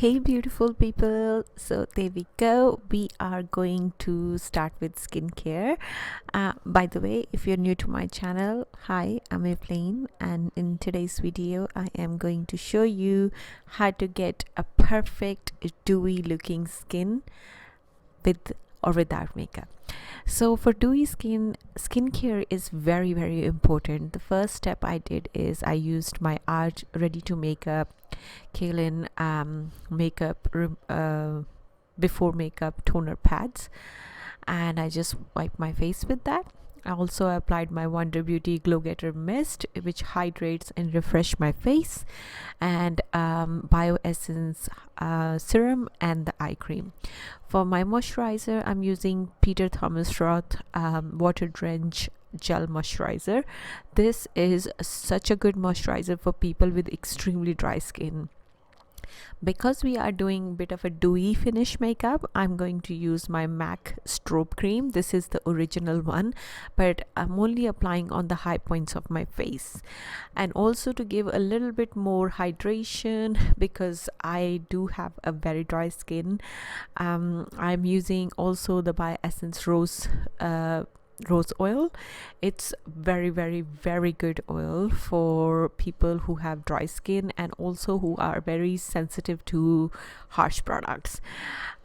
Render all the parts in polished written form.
Hey beautiful people, so there we go. We are going to start with skincare. By the way, if you're new to my channel, hi, I'm Evelyn, and in today's video I am going to show you how to get a perfect dewy looking skin with or without makeup. So for dewy skincare is very important. The first step I did is I used my Art ready to makeup Kaylin makeup before makeup toner pads, and I just wiped my face with that. I also applied my Wonder Beauty Glow Getter Mist, which hydrates and refresh my face, and Biossance serum and the eye cream. For my moisturizer, I'm using Peter Thomas Roth Water Drench Gel Moisturizer. This is such a good moisturizer for people with extremely dry skin. Because we are doing a bit of a dewy finish makeup, I'm going to use my MAC strobe cream. This is the original one, but I'm only applying on the high points of my face, and also to give a little bit more hydration because I do have a very dry skin. I'm using also the Biossance rose oil. It's very good oil for people who have dry skin and also who are very sensitive to harsh products.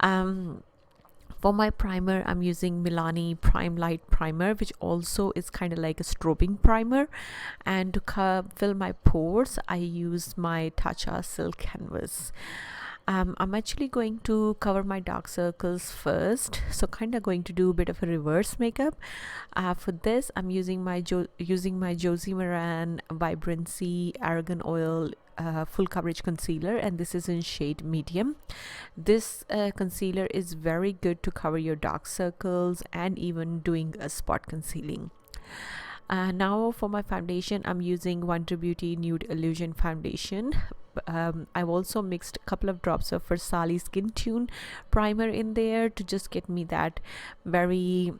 For my primer, I'm using Milani Prime Light Primer, which also is kind of like a strobing primer. And to fill my pores, I use my Tatcha Silk Canvas. I'm actually going to cover my dark circles first, so kind of going to do a bit of a reverse makeup. For this, I'm using my JoiseMoron Vibrancy Argan Oil full coverage concealer, and this is in shade medium. This concealer is very good to cover your dark circles and even doing a spot concealing. Now for my foundation, I'm using Wonder Beauty Nude Illusion Foundation. I've also mixed a couple of drops of Versali Skin Tune primer in there to just get me that very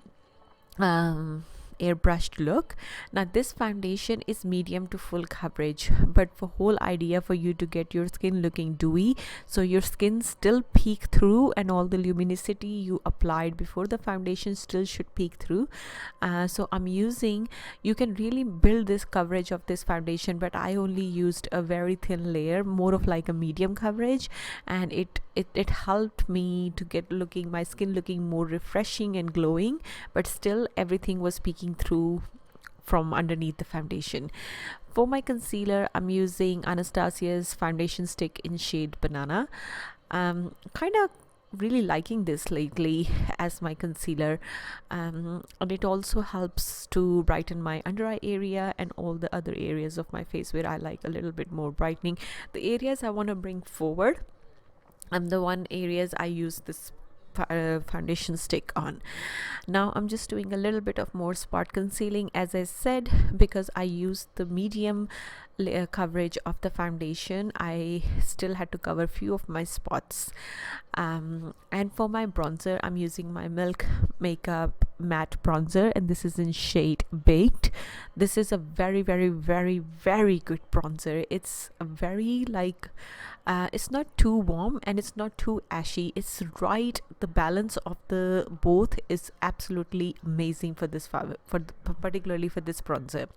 airbrushed look. Now this foundation is medium to full coverage, but for whole idea for you to get your skin looking dewy, so your skin still peek through and all the luminosity you applied before the foundation still should peek through. So I'm using, you can really build this coverage of this foundation, but I only used a very thin layer, more of like a medium coverage, and it helped me to get my skin looking more refreshing and glowing, but still everything was peeking through from underneath the foundation. For my concealer, I'm using Anastasia's foundation stick in shade Banana. Kind of really liking this lately as my concealer, and it also helps to brighten my under eye area and all the other areas of my face where I like a little bit more brightening. The areas I want to bring forward, and the one areas I use this foundation stick on. Now I'm just doing a little bit of more spot concealing, as I said, because I used the medium layer coverage of the foundation. I still had to cover a few of my spots. And for my bronzer, I'm using my Milk Makeup matte bronzer, and this is in shade Baked. This is a very good bronzer. It's a very like it's not too warm and it's not too ashy. It's right, the balance of the both is absolutely amazing for this particularly for this bronzer.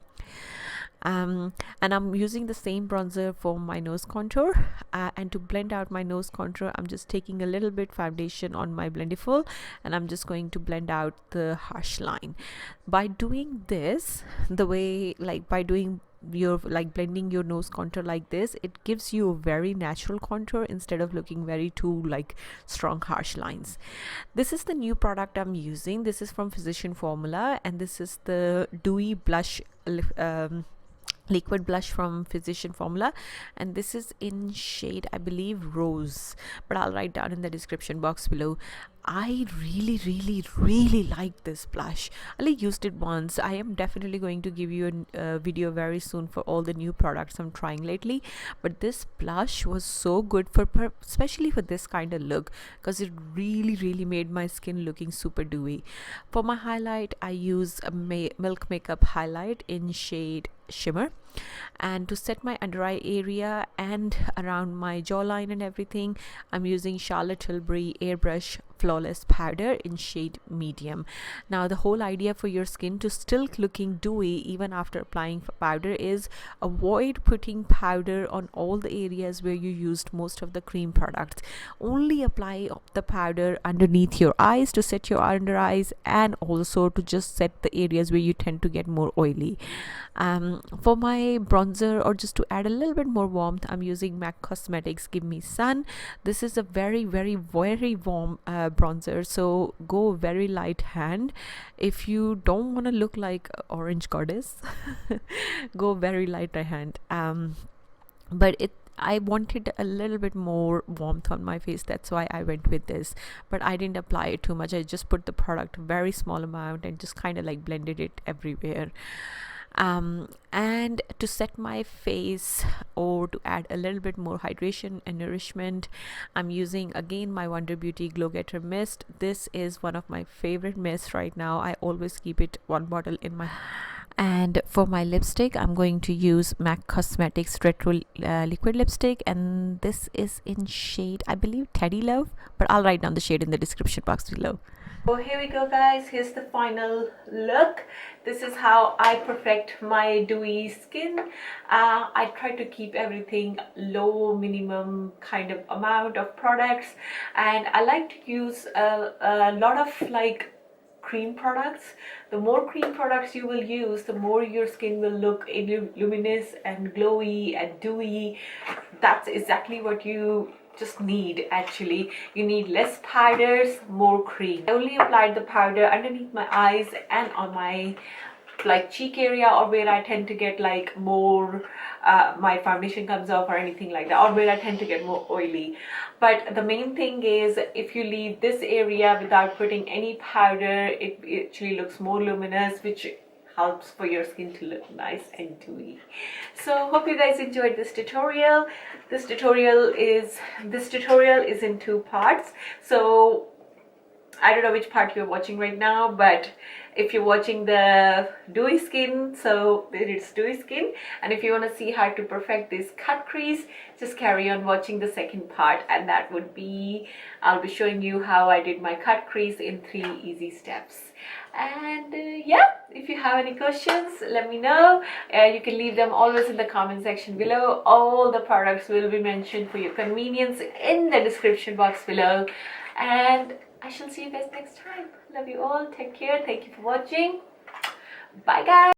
And I'm using the same bronzer for my nose contour, and to blend out my nose contour, I'm just taking a little bit foundation on my Blendiful, and I'm just going to blend out the harsh line. By doing this, the way, like by doing your blending your nose contour like this, it gives you a very natural contour instead of looking very too like strong harsh lines. This is the new product I'm using. This is from Physician Formula, and this is the dewy blush liquid blush from Physician Formula, and this is in shade, I believe, Rose, but I'll write down in the description box below. I really like this blush. I only used it once. I am definitely going to give you a video very soon for all the new products I'm trying lately, but this blush was so good for especially for this kind of look, because it really made my skin looking super dewy. For my highlight, I use a Milk Makeup highlight in shade Shimmer. And to set my under eye area and around my jawline and everything, I'm using Charlotte Tilbury Airbrush Flawless Powder in shade medium. Now the whole idea for your skin to still looking dewy even after applying powder is avoid putting powder on all the areas where you used most of the cream products. Only apply the powder underneath your eyes to set your under eyes, and also to just set the areas where you tend to get more oily. For my bronzer, or just to add a little bit more warmth, I'm using MAC Cosmetics Give Me Sun. This is a very warm bronzer, so go very light hand. If you don't want to look like orange goddess, go very light hand. But I wanted a little bit more warmth on my face, that's why I went with this, but I didn't apply it too much. I just put the product very small amount and just kind of like blended it everywhere. And to set my face, or to add a little bit more hydration and nourishment, I'm using again my Wonder Beauty Glow Getter mist. This is one of my favorite mists right now. I always keep it one bottle in my. And for my lipstick, I'm going to use MAC Cosmetics Retro liquid lipstick, and this is in shade, I believe, Teddy Love, but I'll write down the shade in the description box below. So here we go, guys. Here's the final look. This is how I perfect my dewy skin. I try to keep everything low, minimum kind of amount of products, and I like to use a lot of like cream products. The more cream products you will use, the more your skin will look luminous and glowy and dewy. That's exactly what you just need. Actually, you need less powders, more cream. I only applied the powder underneath my eyes and on my like cheek area, or where I tend to get like more my foundation comes off or anything like that, or where I tend to get more oily. But the main thing is, if you leave this area without putting any powder, it actually looks more luminous, which helps for your skin to look nice and dewy. So hope you guys enjoyed this tutorial. This tutorial is in 2 parts. So I don't know which part you're watching right now, but if you're watching the dewy skin, so it's dewy skin, and if you want to see how to perfect this cut crease, just carry on watching the second part, and that would be, I'll be showing you how I did my cut crease in 3 easy steps. And yeah, if you have any questions, let me know. You can leave them always in the comment section below. All the products will be mentioned for your convenience in the description box below, and I shall see you guys next time. Love you all. Take care. Thank you for watching. Bye, guys.